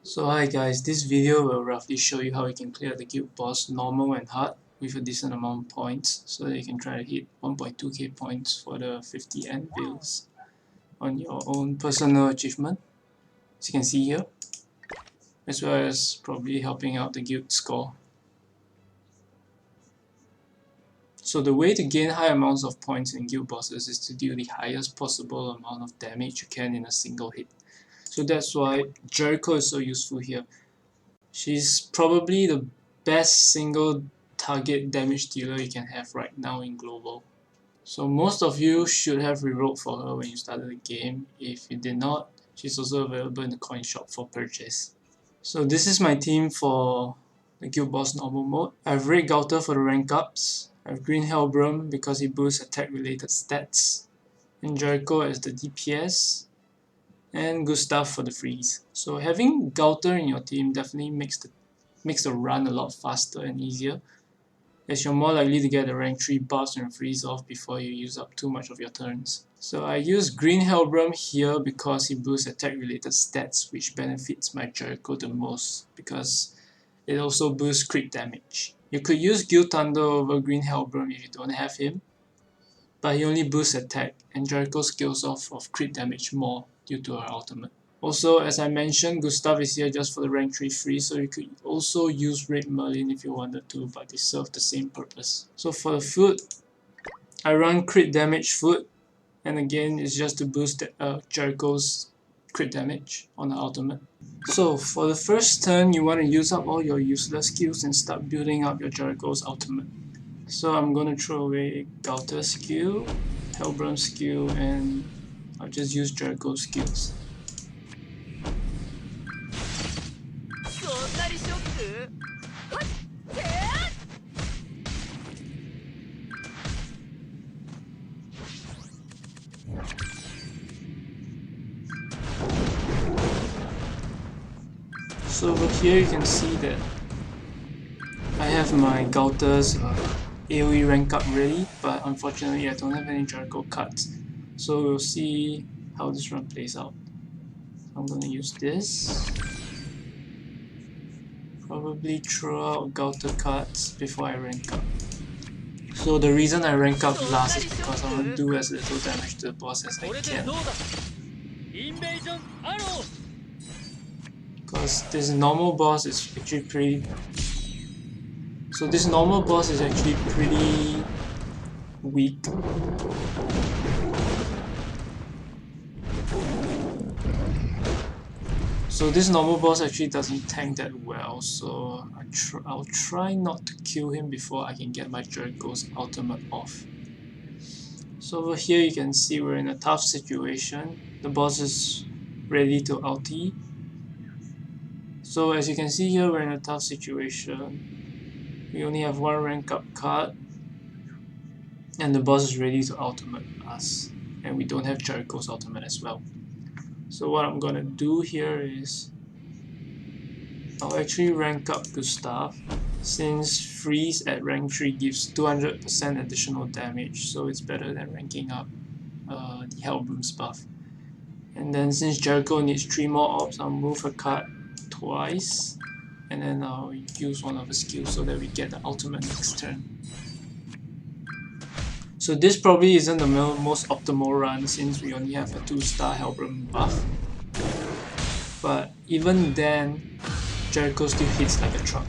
So hi guys, this video will roughly show you how you can clear the guild boss normal and hard with a decent amount of points so that you can try to hit 1.2k points for the 50 anvils on your own personal achievement, as you can see here, as well as probably helping out the guild score. So the way to gain high amounts of points in guild bosses is to deal the highest possible amount of damage you can in a single hit. So that's why Jericho is so useful here. She's probably the best single target damage dealer you can have right now in global. So most of you should have rerolled for her when you started the game. If you did not, she's also available in the coin shop for purchase. So this is my team for the Guild Boss normal mode. I have Red Gowther for the rank ups. I have Green Hellbrum because he boosts attack related stats. And Jericho as the DPS. And Gustav for the freeze. So having Gowther in your team definitely makes the run a lot faster and easier, as you're more likely to get the rank 3 buffs and freeze off before you use up too much of your turns. So I use Green Hellbrum here because he boosts attack related stats, which benefits my Jericho the most because it also boosts crit damage. You could use Guild Thunder over Green Hellbrum if you don't have him, but he only boosts attack and Jericho scales off of crit damage more due to her ultimate. Also, as I mentioned, Gustav is here just for the rank 3 free, so you could also use Red Merlin if you wanted to, but they serve the same purpose. So for the food, I run crit damage food, and again it's just to boost Jericho's crit damage on the ultimate. So for the first turn, you want to use up all your useless skills and start building up your Jericho's ultimate. So I'm gonna throw away Gowther's skill, Hellbrum's skill, and I'll just use Jericho's skills. So over here you can see that I have my Gowther's AoE rank up ready, but unfortunately I don't have any Jericho cards. So we'll see how this run plays out. I'm gonna use this. Probably throw out Gowther cards before I rank up. So the reason I rank up last is because I want to do as little damage to the boss as I can. Because this normal boss is actually pretty... So this normal boss is actually pretty weak. So this normal boss actually doesn't tank that well, so I'll try not to kill him before I can get my Jericho's ultimate off. So over here you can see we're in a tough situation. The boss is ready to ulti. So as you can see here, we're in a tough situation. We only have one rank up card, and the boss is ready to ultimate us. And we don't have Jericho's ultimate as well. So what I'm gonna do here is I'll actually rank up Gustav, since freeze at rank 3 gives 200% additional damage, so it's better than ranking up the Hellbrum's buff. And then since Jericho needs 3 more orbs, I'll move her card twice, and then I'll use one of her skills so that we get the ultimate next turn. So this probably isn't the most optimal run since we only have a 2-star Hellbrum buff. But even then, Jericho still hits like a truck.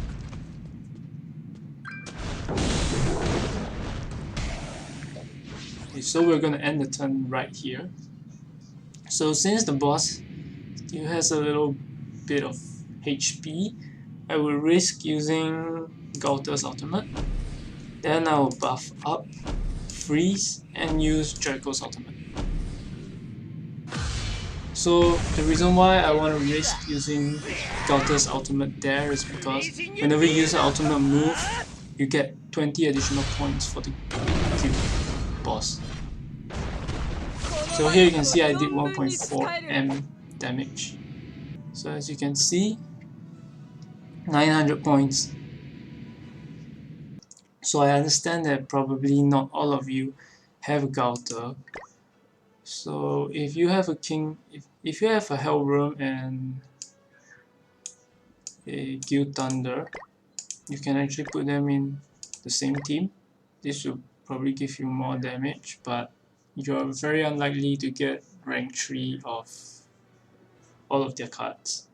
Okay, so we're gonna end the turn right here. So since the boss still has a little bit of HP, I will risk using Gowther's ultimate. Then I will buff up, freeze, and use Jericho's ultimate. So the reason why I want to risk using Gowther's ultimate there is because whenever you use an ultimate move, you get 20 additional points for the cube boss. So here you can see I did 1.4 M damage. So as you can see, 900 points. So I understand that probably not all of you have Gowther. So if you have a king, if you have a Hellbrum and a Gowther, you can actually put them in the same team. This will probably give you more damage, but you're very unlikely to get rank 3 of all of their cards.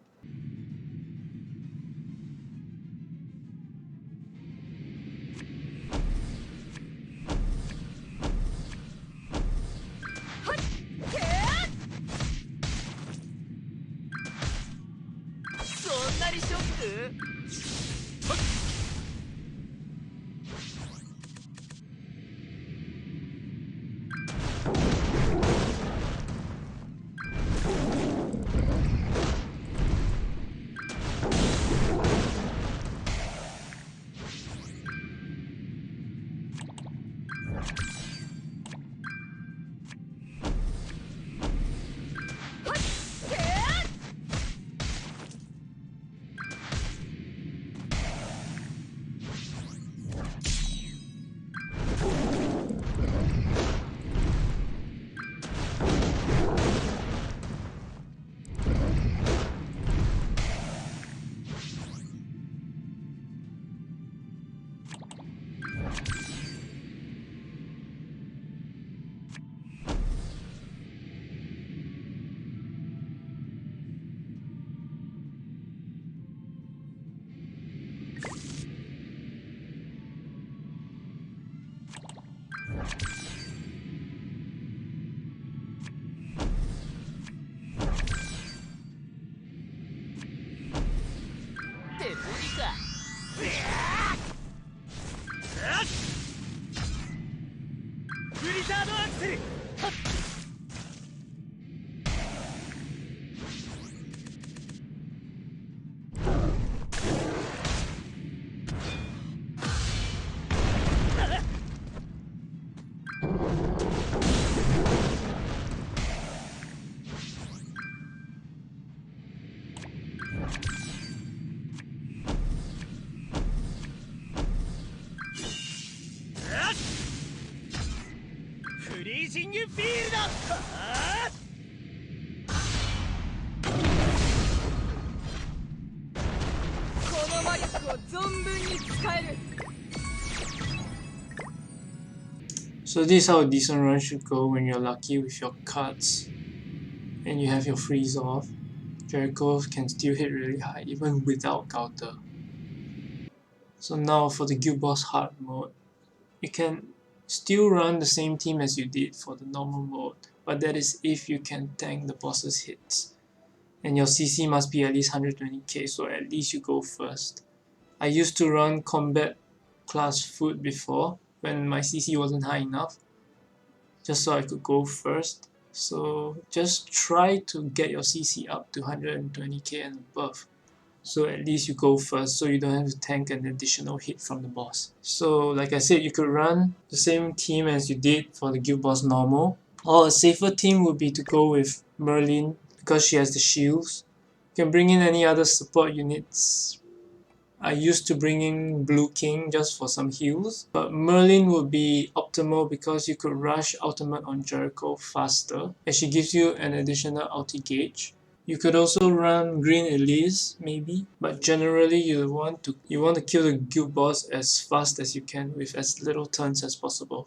So this is how a decent run should go when you're lucky with your cards and you have your freeze off. Jericho can still hit really high even without Gowther. So now for the Guild Boss hard mode, you can still run the same team as you did for the normal mode, but that is if you can tank the boss's hits. And your CC must be at least 120k, so at least you go first. I used to run combat class food before when my CC wasn't high enough, just so I could go first. So just try to get your CC up to 120k and above, so at least you go first, so you don't have to tank an additional hit from the boss. So like I said, you could run the same team as you did for the Guild Boss normal, or a safer team would be to go with Merlin because she has the shields. You can bring in any other support units. I used to bring in Blue King just for some heals, but Merlin would be optimal because you could rush ultimate on Jericho faster, and she gives you an additional ulti gauge. You could also run Green Elise maybe, but generally you want to kill the guild boss as fast as you can with as little turns as possible.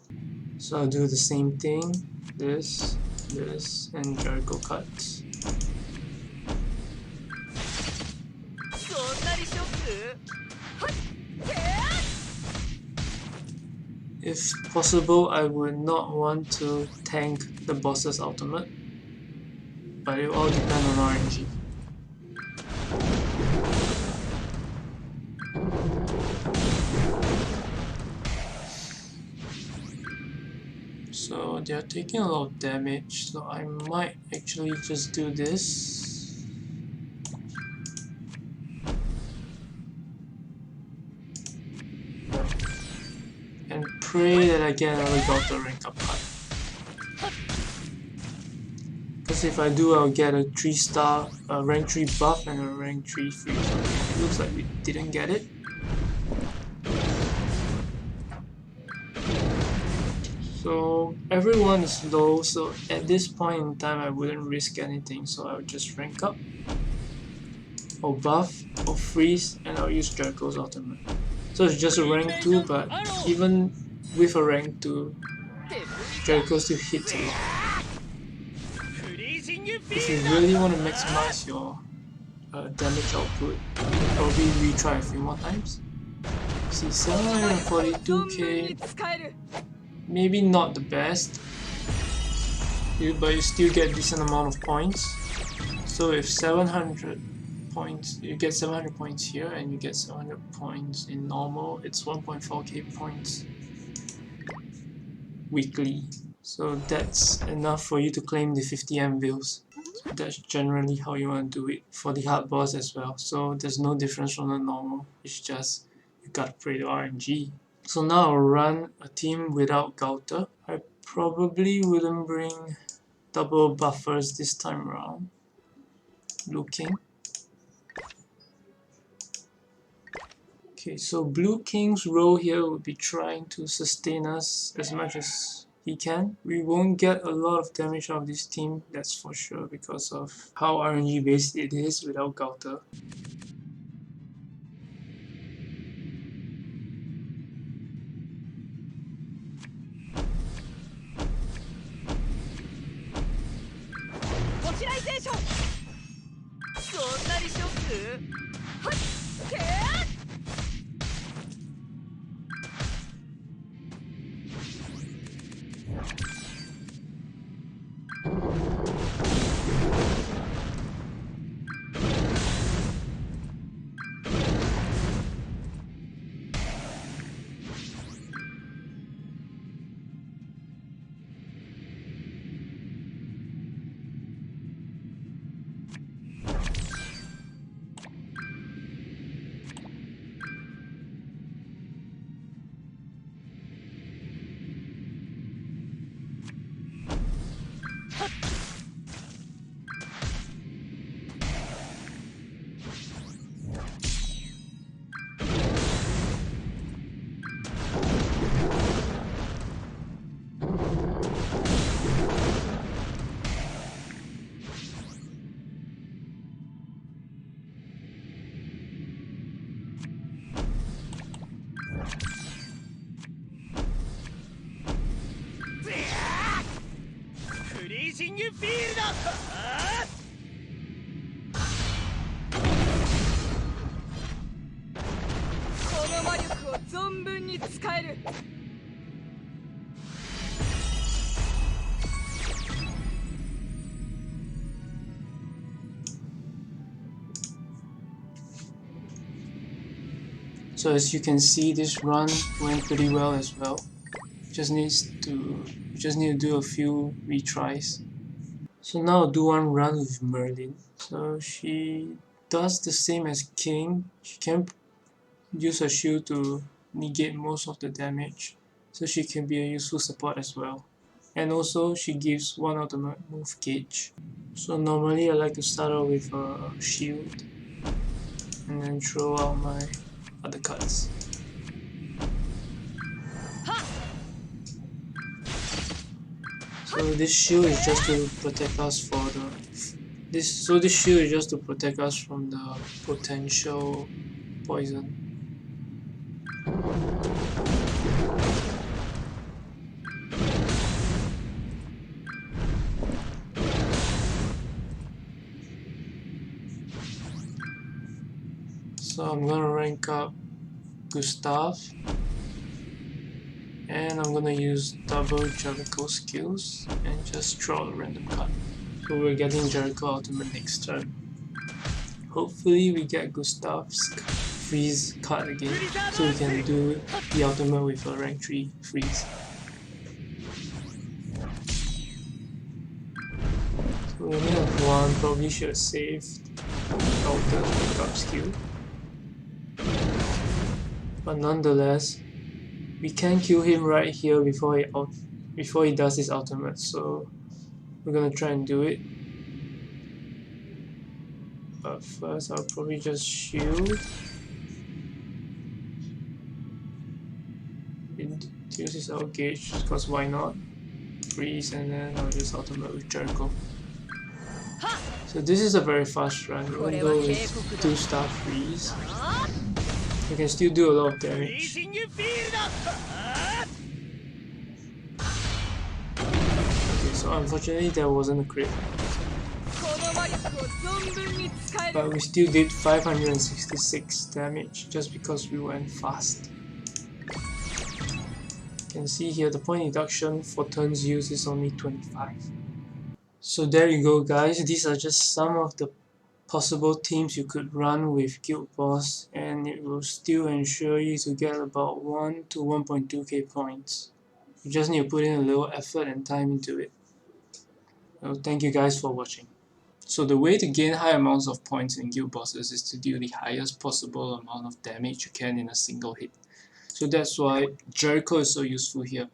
So I'll do the same thing, this, and Jericho cuts. If possible, I would not want to tank the boss's ultimate, but it will all depend on RNG. So they are taking a lot of damage, so I might actually just do this. And pray that I get another Gowther rank up card. Because if I do, I'll get a 3-star rank 3 buff and a rank 3 free. It looks like we didn't get it. So everyone is low, so at this point in time I wouldn't risk anything, so I would just rank up. or buff or freeze, and I'll use Jericho's ultimate. So it's just a rank 2, but even with a rank 2, Jericho still hits a lot. If you really want to maximize your damage output, probably retry a few more times. See, 742k, maybe not the best, but you still get a decent amount of points. So if 700 points, you get 700 points here, and you get 700 points in normal, it's 1.4k points weekly. So that's enough for you to claim the 50 anvils. That's generally how you want to do it for the hard boss as well. So there's no difference from the normal, it's just you gotta pray to RNG. So now I'll run a team without Gowther. I probably wouldn't bring double buffers this time around. Blue King. Okay, so Blue King's role here would be trying to sustain us as much as he can. We won't get a lot of damage out of this team, that's for sure, because of how RNG based it is without Gowther. So as you can see, this run went pretty well as well. Just need to do a few retries. So now I'll do one run with Merlin. So she does the same as King. She can use her shield to negate most of the damage, so she can be a useful support as well. And also she gives one ultimate move gauge. So normally I like to start out with a shield and then throw out my other cards. So this shield is just to protect us for this shield is just to protect us from the potential poison. So I'm gonna rank up Gustav, and I'm gonna use double Jericho skills and just draw a random card. So we're getting Jericho ultimate next turn. Hopefully we get Gustav's freeze card again, so we can do the ultimate with a rank 3 freeze. So we only have one, probably should have saved Gowther pickup skill. But nonetheless, we can kill him right here before he does his ultimate, so we're gonna try and do it. But first I'll probably just shield. Use his out gauge, because why not? Freeze, and then I'll just ultimate with Jericho. So this is a very fast run, even though it's 2-star freeze. You can still do a lot of damage. Okay, so unfortunately there wasn't a crit. But we still did 566 damage just because we went fast. You can see here the point deduction for turns used is only 25. So there you go guys, these are just some of the possible teams you could run with Guild Boss, and it will still ensure you to get about 1 to 1.2k points. You just need to put in a little effort and time into it. So thank you guys for watching. So the way to gain high amounts of points in Guild Bosses is to deal the highest possible amount of damage you can in a single hit. So that's why Jericho is so useful here.